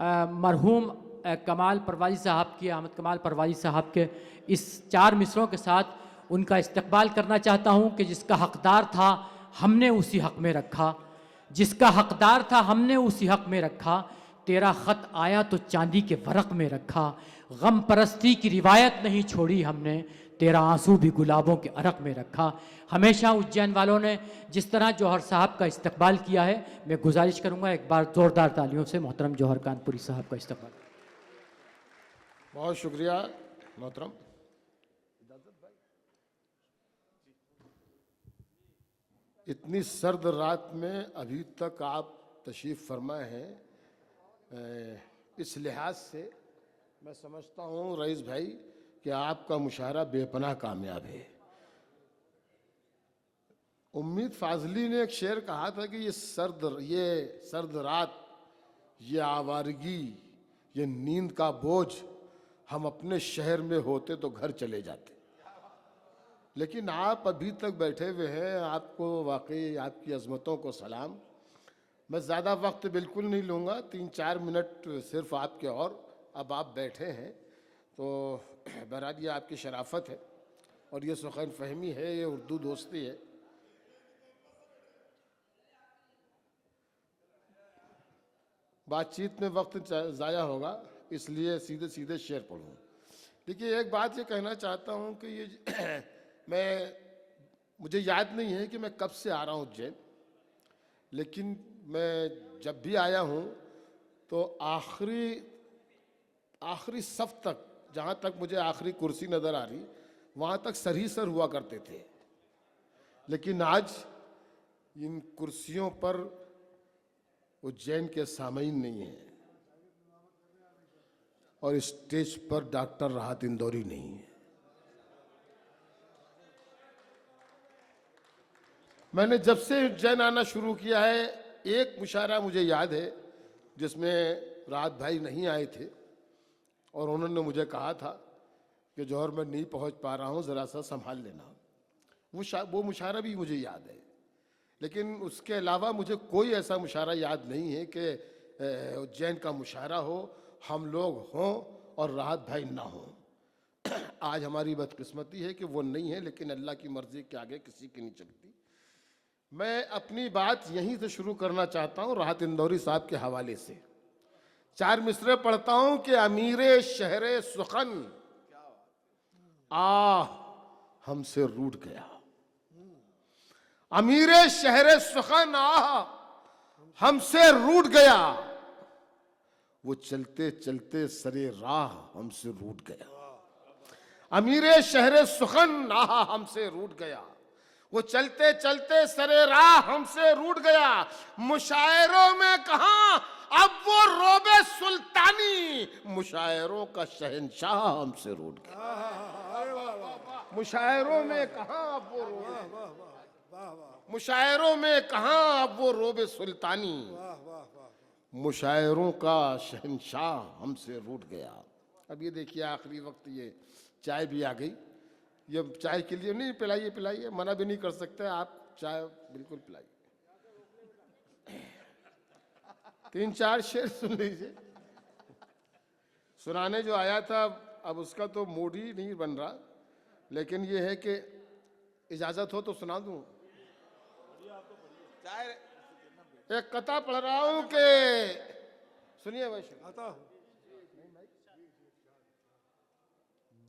मरहूम कमाल परवाजी साहब की, अहमद कमाल परवाजी साहब के इस 4 मिसरों के साथ उनका इस्तकबाल करना चाहता हूँ कि जिसका हक़दार था हमने उसी हक़ में रखा, जिसका हक़दार था हमने उसी हक़ में रखा। तेरा ख़त आया तो चांदी के वरक़ में रखा, गम परस्ती की रिवायत नहीं छोड़ी हमने, तेरा आंसू भी गुलाबों के अरक में रखा। हमेशा उज्जैन वालों ने जिस तरह जौहर साहब का इस्तकबाल किया है, मैं गुजारिश करूँगा एक बार ज़ोरदार तालियों से मोहतरम जौहर कानपुरी साहब का इस्तकबाल। बहुत शुक्रिया मोहतरम। इतनी सर्द रात में अभी तक आप तशरीफ़ फरमाए हैं, इस लिहाज से मैं समझता हूँ रईस भाई कि आपका मुशाहरा बेपनाह कामयाब है। उम्मीद फाजली ने एक शेर कहा था कि ये सर्द रात, ये आवारगी, ये नींद का बोझ हम अपने शहर में होते तो घर चले जाते, लेकिन आप अभी तक बैठे हुए हैं। आपको वाकई आपकी अज़मतों को सलाम। मैं ज़्यादा वक्त बिल्कुल नहीं लूँगा, 3-4 मिनट सिर्फ आपके, और अब आप बैठे हैं तो बहरहाल ये आपकी शराफत है और ये सुखैन फहमी है, ये उर्दू दोस्ती है। बातचीत में वक्त ज़ाया होगा, इसलिए सीधे सीधे शेर पढ़ूँ। देखिए, एक बात ये कहना चाहता हूँ कि ये मुझे याद नहीं है कि मैं कब से आ रहा हूँ उज्जैन, लेकिन मैं जब भी आया हूँ तो आखिरी सफ तक, जहाँ तक मुझे आखिरी कुर्सी नज़र आ रही, वहाँ तक सर ही सर हुआ करते थे। लेकिन आज इन कुर्सियों पर उज्जैन के सामीन नहीं है और स्टेज पर डॉक्टर राहत इंदौरी नहीं है। मैंने जब से उज्जैन आना शुरू किया है, एक मुशायरा मुझे याद है जिसमें राहत भाई नहीं आए थे और उन्होंने मुझे कहा था कि जौहर मैं नहीं पहुंच पा रहा हूं, ज़रा सा संभाल लेना। वो मुशायरा भी मुझे याद है, लेकिन उसके अलावा मुझे कोई ऐसा मुशायरा याद नहीं है कि उज्जैन का मुशायरा हो, हम लोग हों और राहत भाई ना हों। आज हमारी बदकिस्मती है कि वो नहीं है, लेकिन अल्लाह की मर्जी के आगे किसी की नहीं चलती। मैं अपनी बात यहीं से शुरू करना चाहता हूँ, राहत इंदौरी साहब के हवाले से 4 मिसरे पढ़ता हूँ कि अमीरे शहरे सुखन हमसे रूठ गया। अमीरे शहरे सुखन हमसे रूठ गया, वो चलते चलते सरे राह हमसे रूठ गया। अमीरे शहरे सुखन हमसे रूठ गया, वो चलते चलते सरे राह हमसे रूठ गया। मुशायरों में कहां अब वो रोबे सुल्तानी, मुशायरों का शहंशाह हमसे रूठ गया। मुशायरों में कहां अब वो मुशायरों में कहां अब वो रोबे सुल्तानी, मुशायरों का शहंशाह हमसे रूठ गया। अब ये देखिए, आखिरी वक्त ये चाय भी आ गई। ये चाय के लिए नहीं, पिलाइए पिलाइए, मना भी नहीं कर सकते आप, चाय बिल्कुल पिलाइए। 3-4 शेर सुन लीजिए। सुनाने जो आया था अब उसका तो मूड ही नहीं बन रहा, लेकिन ये है कि इजाजत हो तो सुना दूं। एक कथा पढ़ रहा हूं कि सुनिए वैसे,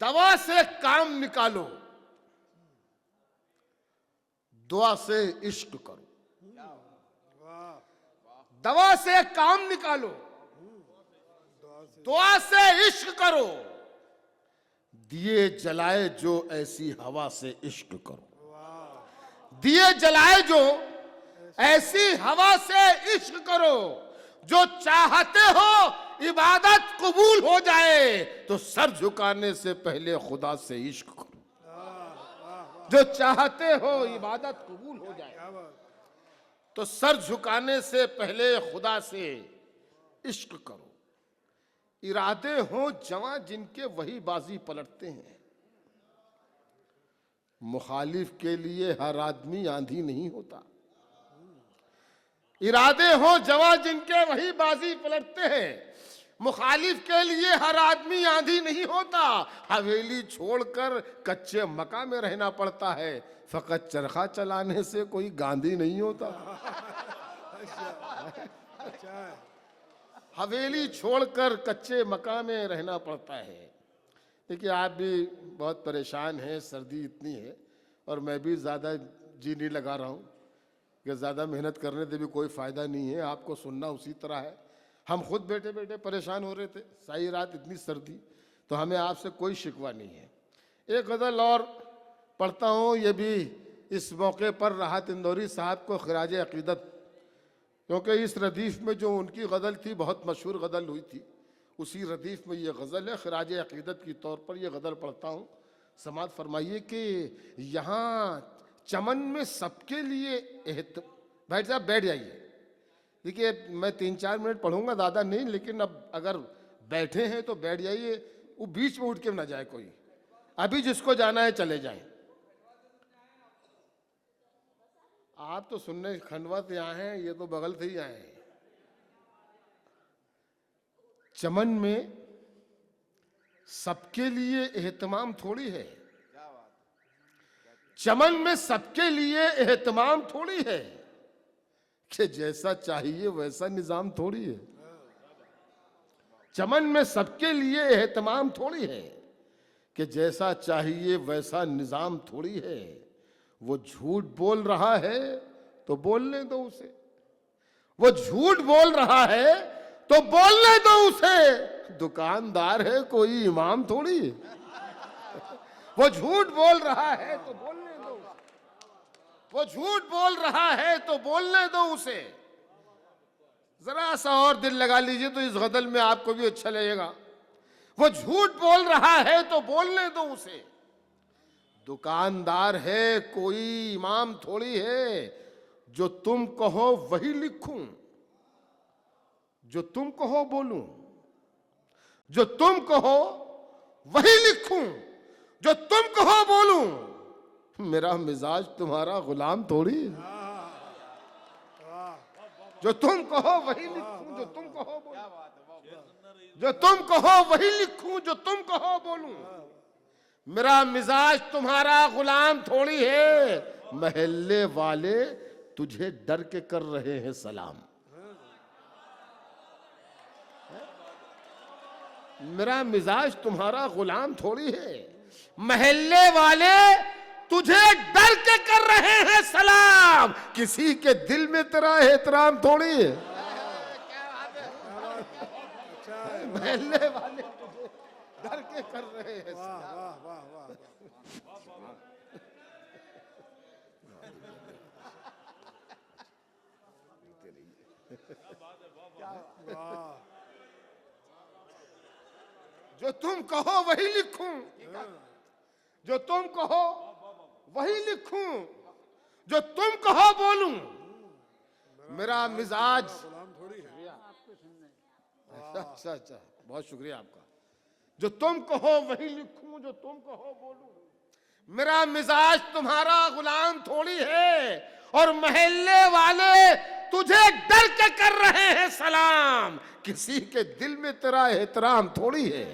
दवा से काम निकालो, दुआ से इश्क करो। दवा से काम निकालो, दुआ से इश्क करो, दिए जलाए जो ऐसी हवा से इश्क करो। दिए जलाए जो ऐसी हवा से इश्क करो, जो चाहते हो इबादत कबूल हो जाए तो सर झुकाने से पहले खुदा से इश्क करो। जो चाहते हो इबादत कबूल हो जाए तो सर झुकाने से पहले खुदा से इश्क करो। इरादे हो जवां जिनके वही बाजी पलटते हैं, मुखालिफ के लिए हर आदमी आंधी नहीं होता। इरादे हो जवां जिनके वही बाजी पलटते हैं, मुखालिफ के लिए हर आदमी आंधी नहीं होता, हवेली छोड़कर कच्चे मकान में रहना पड़ता है, फकत चरखा चलाने से कोई गांधी नहीं होता। हवेली छोड़कर कच्चे मकान में रहना पड़ता है। देखिए, आप भी बहुत परेशान हैं, सर्दी इतनी है और मैं भी ज़्यादा जी नहीं लगा रहा हूँ कि ज़्यादा मेहनत करने से भी कोई फ़ायदा नहीं है, आपको सुनना उसी तरह है। हम खुद बैठे बैठे परेशान हो रहे थे, सारी रात इतनी सर्दी, तो हमें आपसे कोई शिकवा नहीं है। एक गज़ल और पढ़ता हूँ, ये भी इस मौके पर राहत इंदौरी साहब को खिराज अकीदत, क्योंकि इस रदीफ़ में जो उनकी गज़ल थी बहुत मशहूर गज़ल हुई थी, उसी रदीफ़ में ये गज़ल है। खिराज अकीदत के तौर पर ये गज़ल पढ़ता हूँ। समात फरमाइए कि यहाँ चमन में सबके लिए भाई साहब बैठ जाइए। देखिए, मैं 3-4 मिनट पढ़ूंगा, ज़्यादा नहीं, लेकिन अब अगर बैठे हैं तो बैठ जाइए, वो बीच में उठ के ना जाए कोई। अभी जिसको जाना है चले जाए। आप तो सुनने खंडवा से आए हैं, ये तो बगल से ही आए हैं। चमन में सबके लिए एहतमाम थोड़ी है, चमन में सबके लिए एहतमाम थोड़ी है कि जैसा चाहिए वैसा निजाम थोड़ी है। चमन में सबके लिए एहतमाम थोड़ी है कि जैसा चाहिए वैसा निजाम थोड़ी है। वो झूठ बोल रहा है तो बोलने दो उसे, वो झूठ बोल रहा है तो बोलने दो उसे, दुकानदार है कोई इमाम थोड़ी है। वो झूठ बोल रहा है तो बोलने दो उसे, वो झूठ बोल रहा है तो बोलने दो उसे। जरा सा और दिल लगा लीजिए तो इस गजल में आपको भी अच्छा लगेगा। वो झूठ बोल रहा है तो बोलने दो उसे, दुकानदार है कोई इमाम थोड़ी है। जो तुम कहो वही लिखूं, जो तुम कहो बोलूं, जो तुम कहो वही लिखूं, जो तुम कहो बोलूं। मेरा मिजाज तुम्हारा गुलाम थोड़ी है। जो तुम कहो वही लिखूं, जो तुम कहो बोलूं, जो तुम कहो वही लिखूं, जो तुम कहो बोलूं। मेरा मिजाज तुम्हारा गुलाम थोड़ी है। महल्ले वाले तुझे डर के कर रहे हैं सलाम। मेरा मिजाज तुम्हारा गुलाम थोड़ी है। महल्ले वाले तुझे डर के कर रहे हैं सलाम। किसी के दिल में तेरा एहतराम थोड़ी है। महल्ले वाले तुझे डर के कर रहे हैं सलाम। जो तुम कहो वही लिखूं, जो तुम कहो वही लिखूं, जो तुम कहो बोलूं। मेरा मिजाज अच्छा अच्छा, बहुत शुक्रिया आपका। जो तुम कहो वही लिखूं, जो तुम कहो बोलूं। मेरा मिजाज तुम्हारा गुलाम थोड़ी है और महल्ले वाले तुझे डर के कर रहे हैं सलाम। किसी के दिल में तेरा एहतराम थोड़ी है।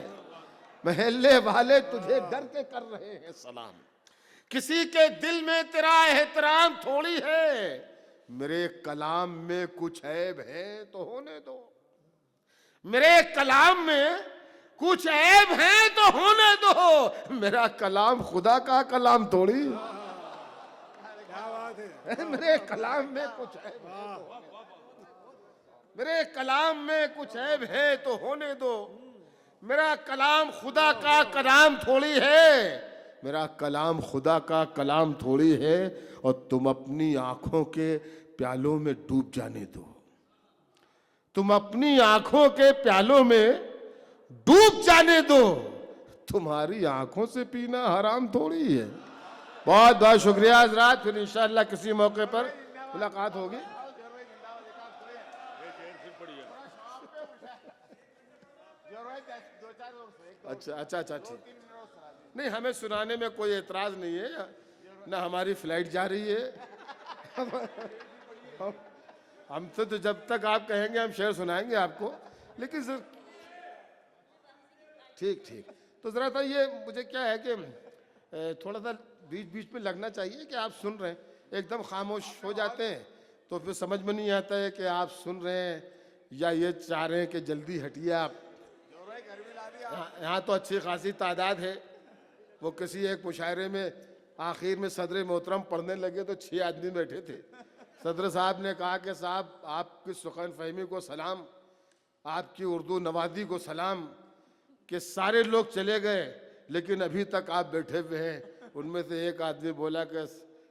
महल्ले वाले तुझे डर के कर रहे हैं सलाम। किसी के दिल में तेरा एहतराम थोड़ी है। मेरे कलाम में कुछ ऐब है तो होने दो। मेरे कलाम में कुछ ऐब है तो होने दो। मेरा कलाम खुदा का कलाम थोड़ी। क्या बात है। मेरे कलाम में कुछ ऐब है तो, मेरे कलाम में कुछ ऐब है तो होने दो। मेरा कलाम खुदा का कलाम थोड़ी है। मेरा कलाम खुदा का कलाम थोड़ी है। और तुम अपनी आंखों के प्यालों में डूब जाने दो। तुम अपनी आंखों के प्यालों में डूब जाने दो। तुम्हारी आंखों से पीना हराम थोड़ी है। बहुत बहुत शुक्रिया हज़रात। फिर इंशाअल्लाह किसी मौके पर मुलाकात होगी। अच्छा अच्छा अच्छा, ठीक। नहीं, हमें सुनाने में कोई एतराज नहीं है, ना हमारी फ्लाइट जा रही है। हमसे तो जब तक आप कहेंगे हम शेर सुनाएंगे आपको। लेकिन ठीक ठीक। तो जरा था ये मुझे क्या है कि थोड़ा सा बीच बीच में लगना चाहिए कि आप सुन रहे हैं, एकदम खामोश हो जाते हैं तो फिर समझ में नहीं आता है कि आप सुन रहे हैं या ये चाह रहे हैं कि जल्दी हटिए आप। यहाँ तो अच्छी खासी तादाद है। वो किसी एक मुशायरे में आखिर में सदर मोहतरम पढ़ने लगे तो 6 आदमी बैठे थे। सदर साहब ने कहा कि साहब आपकी सुखन फहमी को सलाम, आपकी उर्दू नवाजी को सलाम, कि सारे लोग चले गए लेकिन अभी तक आप बैठे हुए हैं। उनमें से एक आदमी बोला कि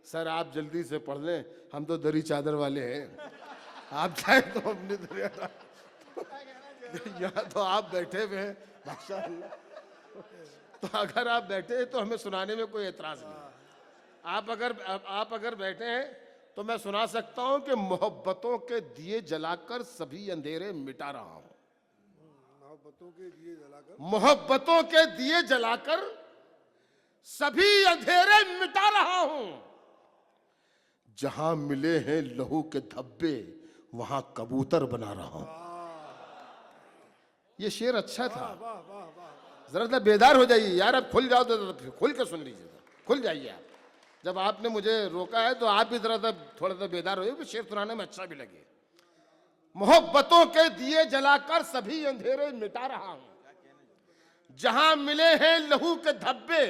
सर आप जल्दी से पढ़ लें, हम तो दरी चादर वाले हैं, आप चाहे तो अपनी दरी यहाँ तो आप बैठे हुए हैं माशाअल्लाह। तो अगर आप बैठे हैं तो हमें सुनाने में कोई एतराज नहीं। आप अगर बैठे हैं तो मैं सुना सकता हूं कि मोहब्बतों के दिए जलाकर सभी अंधेरे मिटा रहा हूं। मोहब्बतों के दिए जलाकर सभी अंधेरे मिटा रहा हूं। जहां मिले हैं लहू के धब्बे वहां कबूतर बना रहा हूं। ये शेर अच्छा था। जरा बेदार हो जाइए यार, अब खुल जाओ तो खुल के सुन लीजिए, खुल जाइए आप। जब आपने मुझे रोका है तो आप भी जरा थोड़ा सा बेदार हो, शेर सुनाने में अच्छा भी लगे। मोहब्बतों के दिए जलाकर सभी अंधेरे मिटा रहा हूं। जहां मिले हैं लहू के धब्बे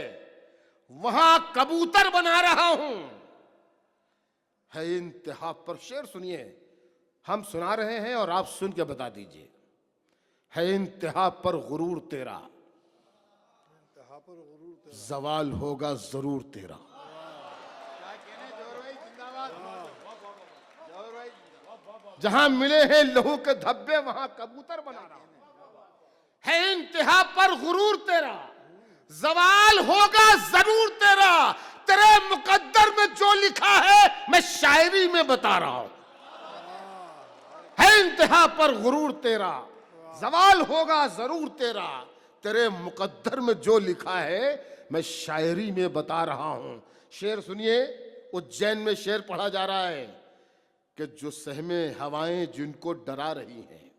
वहां कबूतर बना रहा हूं। है इंतहा पर शेर सुनिए, हम सुना रहे हैं और आप सुन के बता दीजिए। है इंतहा पर गुरूर तेरा, जवाल होगा जरूर तेरा। जहां मिले हैं लहू के धब्बे वहां कबूतर बना रहा हूं। है इंतहा पर गुरूर तेरा, जवाल होगा जरूर तेरा। तेरे मुकद्दर में जो लिखा है मैं शायरी में बता रहा हूं। है इंतहा पर गुरूर तेरा, जवाल होगा जरूर तेरा। तेरे मुकद्दर में जो लिखा है मैं शायरी में बता रहा हूं। शेर सुनिए, उज्जैन में शेर पढ़ा जा रहा है कि जो सहमे हवाएं जिनको डरा रही हैं।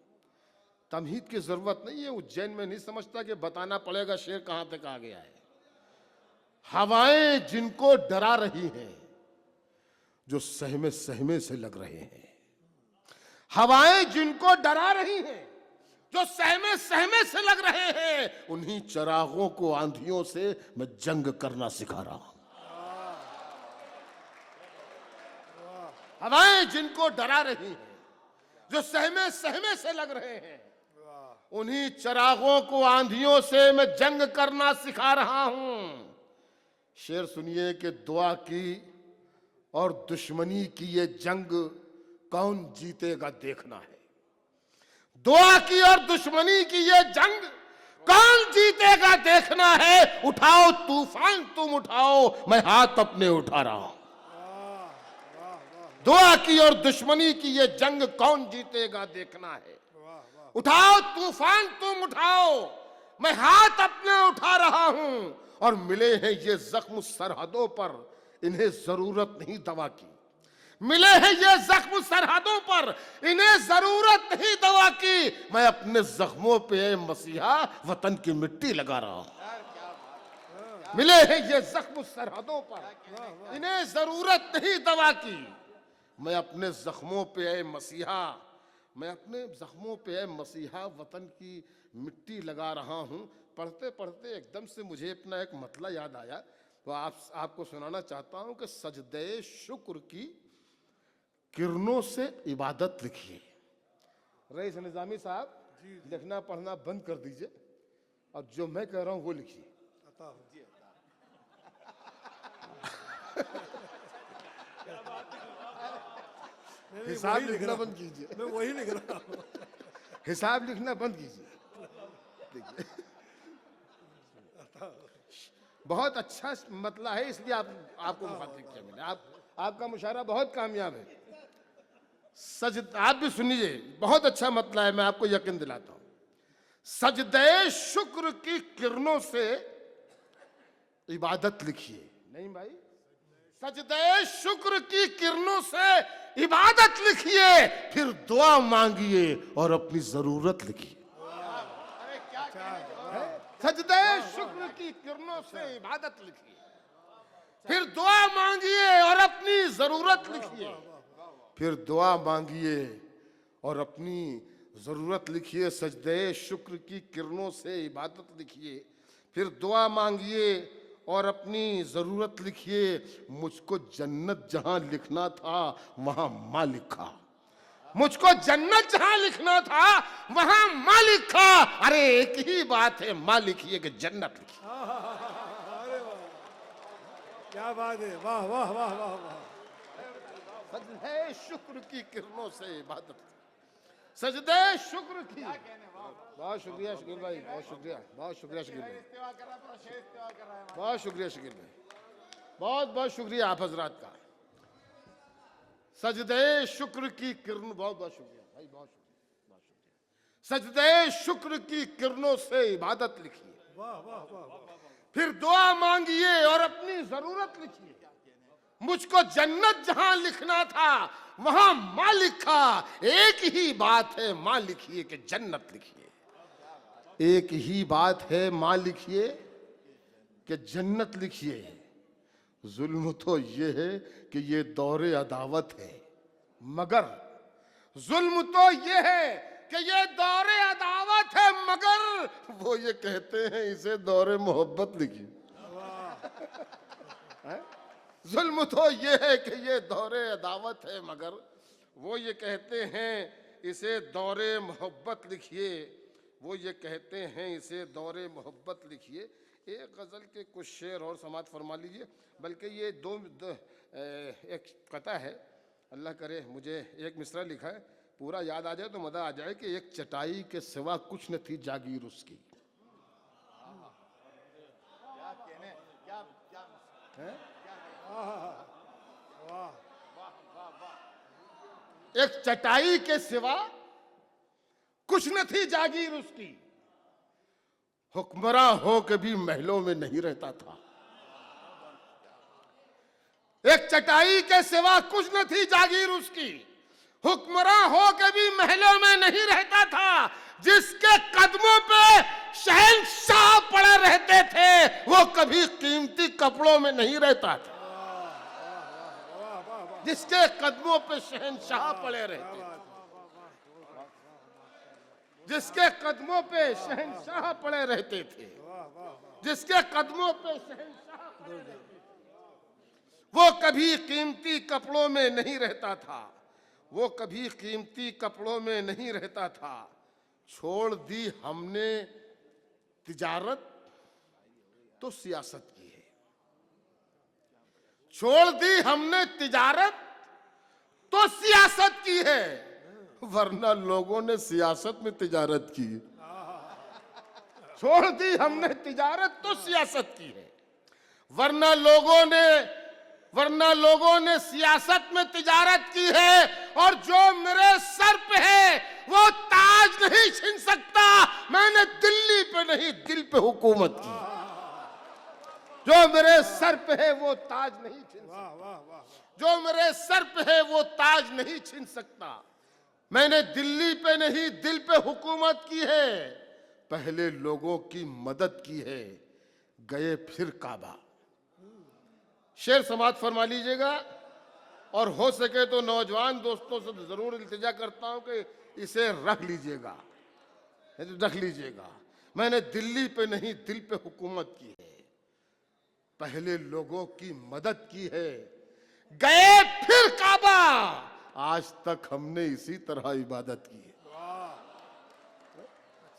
तमहीद की जरूरत नहीं है, उज्जैन में नहीं समझता कि बताना पड़ेगा शेर कहां तक आ गया है। हवाएं जिनको डरा रही हैं, जो सहमे सहमे से लग रहे हैं। हवाएं जिनको डरा रही हैं, जो सहमे सहमे से लग रहे हैं, उन्हीं चरागों को आंधियों से मैं जंग करना सिखा रहा हूं। हवाएं जिनको डरा रही हैं, जो सहमे सहमे से लग रहे हैं, उन्हीं चरागों को आंधियों से मैं जंग करना सिखा रहा हूं। शेर सुनिए कि दुआ की और दुश्मनी की ये जंग कौन जीतेगा देखना है। दुआ की और दुश्मनी की ये जंग कौन जीतेगा देखना है। उठाओ तूफान तुम उठाओ, मैं हाथ अपने उठा रहा हूं। दुआ की और दुश्मनी की ये जंग कौन जीतेगा देखना है। उठाओ तूफान तुम उठाओ, मैं हाथ अपने उठा रहा हूं। और मिले हैं ये जख्म सरहदों पर, इन्हें जरूरत नहीं दवा की। मिले हैं ये जख्म सरहदों पर, इन्हें जरूरत नहीं दवा की। मैं अपने जख्मों पे मसीहा वतन की मिट्टी लगा रहा हूं। मिले हैं ये जख्म सरहदों पर, इन्हें जरूरत नहीं दवा की। मैं अपने जख्मों पे मसीहा, मैं अपने जख्मों पे मसीहा वतन की मिट्टी लगा रहा हूं। पढ़ते पढ़ते एकदम से मुझे अपना एक मतला याद आया, तो आपको सुनाना चाहता हूं कि सजदे शुक्र की किरणों से इबादत लिखिए। रईस निजामी साहब लिखना पढ़ना बंद कर दीजिए और जो मैं कह रहा हूं वो लिखिए। हिसाब लिखना बंद कीजिए। मैं वही लिख रहा हूं। हिसाब लिखना बंद कीजिए। देखिए बहुत अच्छा मतला है, इसलिए आपको मुखातिब किया मैंने। आपका मुशायरा बहुत कामयाब है। आप भी सुनिए, बहुत अच्छा मतला है, मैं आपको यकीन दिलाता हूं। सजदे शुक्र की किरणों से इबादत लिखिए। नहीं भाई, सजदे शुक्र की किरणों से इबादत लिखिए, फिर दुआ मांगिए और अपनी जरूरत लिखिए। सजदे शुक्र की किरणों से इबादत लिखिए, फिर दुआ मांगिए और अपनी जरूरत लिखिए, फिर दुआ मांगिए और अपनी जरूरत लिखिए। सजदे शुक्र की किरणों से इबादत लिखिए, फिर दुआ मांगिए और अपनी जरूरत लिखिए। मुझको जन्नत जहां लिखना था वहां मां लिखा, मुझको जन्नत जहां लिखना था वहां मां लिखा। अरे एक ही बात है, मां लिखिए कि जन्नत लिखिए। अरे वाह, क्या बात है, वाह वाह वाह वाह वाह। सजदे शुक्र की किरणों से इबादत, सजदे शुक्र की। बहुत शुक्रिया शकील भाई, बहुत शुक्रिया, बहुत शुक्रिया शकील भाई, बहुत शुक्रिया शकील भाई, बहुत बहुत शुक्रिया आप हजरात का। सजदे शुक्र की किरण, बहुत बहुत शुक्रिया भाई, बहुत शुक्रिया, बहुत शुक्रिया। सजदे शुक्र की किरणों से इबादत लिखिए, वाह वाह वाह वाह। फिर दुआ मांगिए और अपनी जरूरत लिखिए। मुझको जन्नत जहां लिखना था वहां मां लिखा। एक ही बात है, मां लिखिए कि जन्नत लिखिए। एक ही बात है, मां लिखिए कि जन्नत लिखिए। जुल्म तो ये है कि ये दौरे अदावत है, मगर जुल्म तो ये है कि ये दौरे अदावत है, मगर वो ये कहते हैं इसे दौरे मोहब्बत लिखिए। जुल्म तो ये है कि ये दौरे अदावत है, मगर वो ये कहते हैं इसे दौरे मोहब्बत लिखिए। वो ये कहते हैं इसे दौरे मोहब्बत लिखिए। एक गज़ल के कुछ शेर और समात फरमा लीजिए, बल्कि ये एक कथा है, अल्लाह करे मुझे एक मिसरा लिखा है, पूरा याद आ जाए तो मज़ा आ जाए कि एक चटाई के सिवा कुछ न थी जागीर उसकी। एक चटाई के सिवा कुछ न थी जागीर उसकी, हुक्मरां हो के भी महलों में नहीं रहता था। एक चटाई के सिवा कुछ न थी जागीर उसकी, हुक्मरां हो के भी महलों में नहीं रहता था। जिसके कदमों पे शहंशाह पड़े रहते थे वो कभी कीमती कपड़ों में नहीं रहता था। जिसके कदमों पे शहंशाह पड़े रहते थे, जिसके कदमों पे शहंशाह पड़े रहते थे, जिसके कदमों पे शहंशाह पड़े रहते थे, वो कभी कीमती कपड़ों में नहीं रहता था। वो कभी कीमती कपड़ों में नहीं रहता था। छोड़ दी हमने तिजारत तो सियासत की है। छोड़ दी हमने तिजारत तो सियासत की है, वरना लोगों ने सियासत में तिजारत की। छोड़ दी हमने तिजारत तो सियासत की है, वरना लोगों ने सियासत में तिजारत की है। और जो मेरे सर पे है वो ताज नहीं छीन सकता। मैंने दिल्ली पे नहीं दिल पे हुकूमत की। जो मेरे सर पे है वो ताज नहीं छीन सकता। जो मेरे सर पे है वो ताज नहीं छीन सकता। मैंने दिल्ली पे नहीं दिल पे हुकूमत की है। पहले लोगों की मदद की है, गए फिर काबा। शेर समात फरमा लीजिएगा, और हो सके तो नौजवान दोस्तों से जरूर इल्तिजा करता हूं कि इसे रख लीजिएगा, रख लीजिएगा। मैंने दिल्ली पे नहीं दिल पे हुकूमत की है, पहले लोगों की मदद की है, गए फिर काबा। आज तक हमने इसी तरह इबादत की है।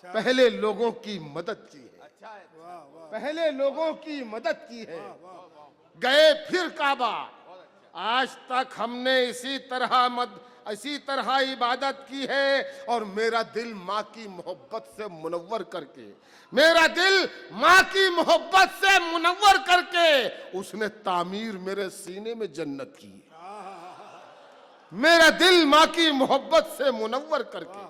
पहले लोगों की मदद की है, पहले लोगों की मदद की है, गए फिर काबा। आज तक हमने इसी तरह इबादत की है। और मेरा दिल माँ की मोहब्बत से मुनव्वर करके, मेरा दिल माँ की मोहब्बत से मुनव्वर करके उसने तामीर मेरे सीने में जन्नत की। मेरा दिल माँ की मोहब्बत से मुनव्वर करके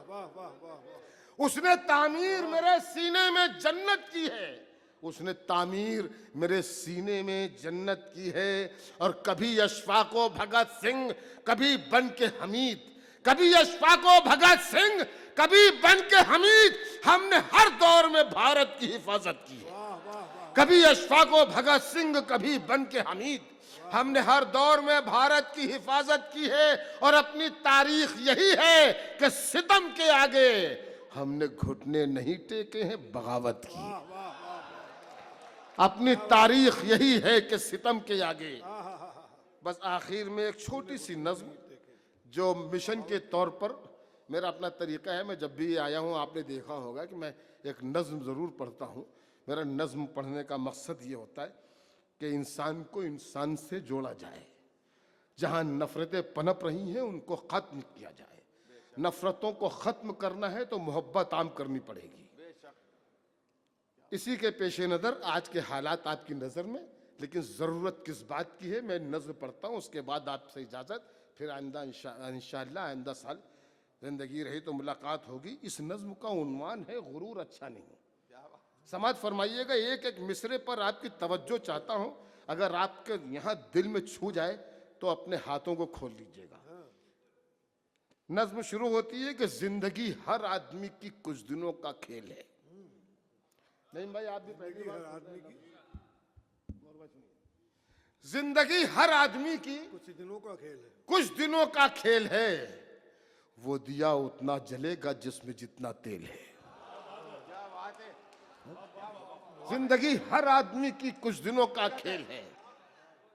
उसने तामीर मेरे सीने में जन्नत की है। उसने तामीर मेरे सीने में जन्नत की है। और कभी अशफाको भगत सिंह, कभी बन के हमीद, कभी अशफाको भगत सिंह, कभी बन के हमीद, हमने हर दौर में भारत की हिफाजत की है। कभी अशफाको भगत सिंह, कभी बन के हमीद, हमने हर दौर में भारत की हिफाजत की है। और अपनी तारीख यही है कि सितम के आगे हमने घुटने नहीं टेके हैं, बगावत की है। अपनी तारीख यही है कि सितम के आगे। बस आखिर में एक छोटी सी नज्म जो मिशन के तौर पर मेरा अपना तरीका है, मैं जब भी आया हूँ आपने देखा होगा कि मैं एक नज्म ज़रूर पढ़ता हूँ। मेरा नज्म पढ़ने का मकसद ये होता है कि इंसान को इंसान से जोड़ा जाए। जहाँ नफ़रतें पनप रही हैं उनको ख़त्म किया जाए। नफ़रतों को ख़त्म करना है तो मोहब्बत आम करनी पड़ेगी। इसी के पेश नज़र आज के हालात आपकी नज़र में, लेकिन ज़रूरत किस बात की है, मैं नज़्म पढ़ता हूँ, उसके बाद आपसे इजाज़त। फिर आइंदा इंशाअल्लाह आइंदा साल ज़िंदगी रही तो मुलाकात होगी। इस नज़्म का उन्वान है गुरूर अच्छा नहीं। समाज फरमाइएगा, एक एक मिसरे पर आपकी तवज्जो चाहता हूँ। अगर आपके यहाँ दिल में छू जाए तो अपने हाथों को खोल लीजिएगा। नज़्म शुरू होती है कि जिंदगी हर आदमी की कुछ दिनों का खेल है। नहीं भाई, आप भी पहली बार आदमी की जिंदगी हर आदमी की कुछ दिनों का खेल है। कुछ दिनों का खेल है। वो दिया उतना जलेगा जिसमें जितना तेल है। जिंदगी हर आदमी की कुछ दिनों का खेल है।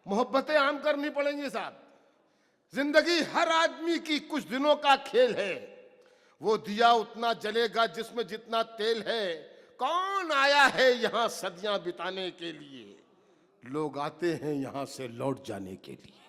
मोहब्बतें आम करनी पड़ेंगी साहब। जिंदगी हर आदमी की कुछ दिनों का खेल है। वो दिया उतना जलेगा जिसमें जितना तेल है। कौन आया है यहाँ सदियां बिताने के लिए? लोग आते हैं यहाँ से लौट जाने के लिए।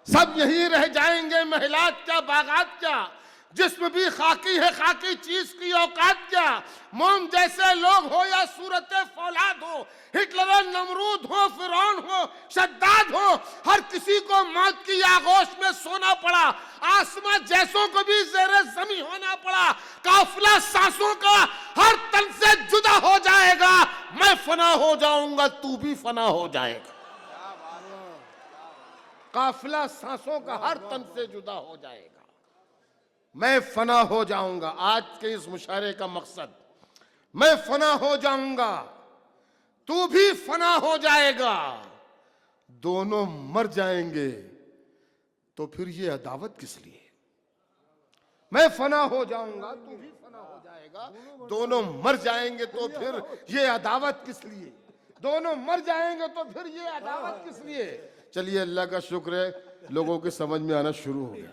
सब यहीं रह जाएंगे, महलात क्या बागात क्या, जिसमें भी खाकी है खाकी चीज की औकात क्या। मोम जैसे लोग हो या सूरत फौलाद हो, हिटलर नमरूद हो फिरौन हो शद्दाद हो, हर किसी को मौत की आगोश में सोना पड़ा। आसमां जैसों को भी ज़ेरे ज़मीं होना पड़ा। काफिला सांसों का हर तन से जुदा हो जाएगा। मैं फना हो जाऊंगा, तू भी फना हो जाएगा। काफिला सांसों का हर तन से जुदा हो जाएगा। मैं फना हो जाऊंगा। आज के इस मुशायरे का मकसद, मैं फना हो जाऊंगा, तू भी फना हो जाएगा। दोनों मर जाएंगे तो फिर ये अदावत किस लिए? मैं फना हो जाऊंगा, तू भी फना हो जाएगा। दोनों मर जाएंगे तो फिर ये अदावत किस लिए? दोनों मर जाएंगे तो फिर ये अदावत किस लिए? चलिए, अल्लाह का शुक्र है, लोगों के समझ में आना शुरू हो गया।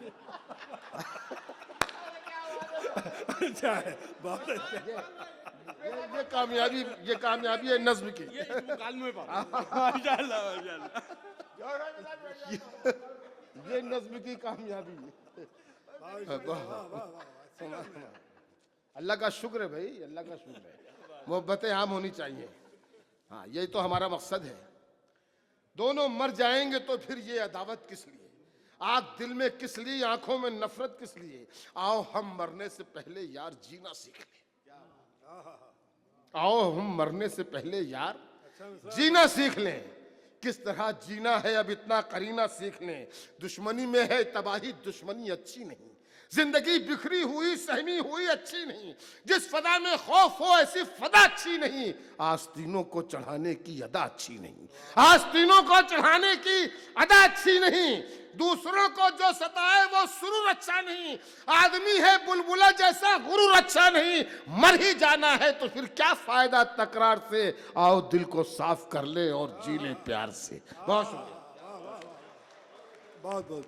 अच्छा है, बहुत अच्छा। ये कामयाबी है नज्म की। ये नज्म की कामयाबी है। अल्लाह का शुक्र है भाई, अल्लाह का शुक्र है। मोहब्बतें आम होनी चाहिए। हाँ, यही तो हमारा मकसद है। दोनों मर जाएंगे तो फिर ये अदावत किस लिए? आग दिल में किस लिए, आंखों में नफरत किस लिए? आओ हम मरने से पहले यार जीना सीख लें। आओ हम मरने से पहले यार जीना सीख लें। किस तरह जीना है अब इतना करीना सीख लें। दुश्मनी में है तबाही, दुश्मनी अच्छी नहीं। जिंदगी बिखरी हुई सहमी हुई अच्छी नहीं। जिस फदा में खौफ हो ऐसी फदा अच्छी नहीं। आस्तीनों को चढ़ाने की अदा अच्छी नहीं। आस्तीनों को चढ़ाने की अदा अच्छी नहीं। दूसरों को जो सताए वो सुरूर अच्छा नहीं। आदमी है बुलबुला जैसा गुरूर अच्छा नहीं। मर ही जाना है तो फिर क्या फायदा तकरार से। आओ दिल को साफ कर ले और जी ले प्यार से। बहुत शुक्रिया। बहुत बहुत